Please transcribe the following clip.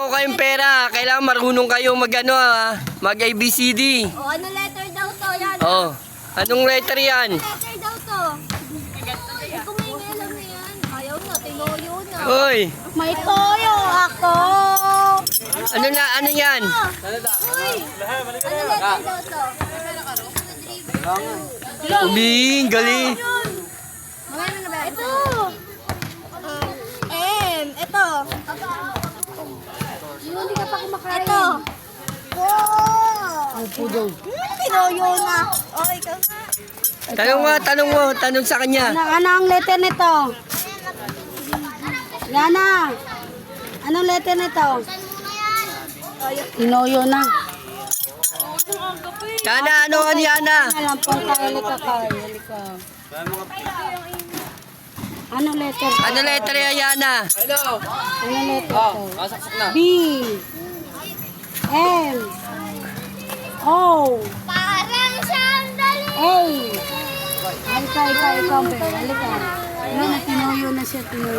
Kung kayong pera, kailangan marunong kayo mag ABCD. O, ano letter daw to? Yan. Oh, anong letter yan? Letter daw to. Kung may alam mo yan. Ayaw na, tinoyo na. Hoy, May toyo ako. ano yan? Uy, ano letter daw to? Ubing, galing. Magano na ba? Ito. M. Ito. Hindi ka pa kumakain. Ito. Wow. Tinoyo na. O, ikaw na. Tanong sa kanya. Ano ang letter nito? Yana. Anong letter nito? Tinoyo na. Yana, ano Yana? Alam po tayo halika. Anong letter? Ano letter yan, Yana? Anong letter to? B. M. O. Parang sandali. A. Halika, ikaw, halika. Ano na, tinoyo na siya, tinoyo.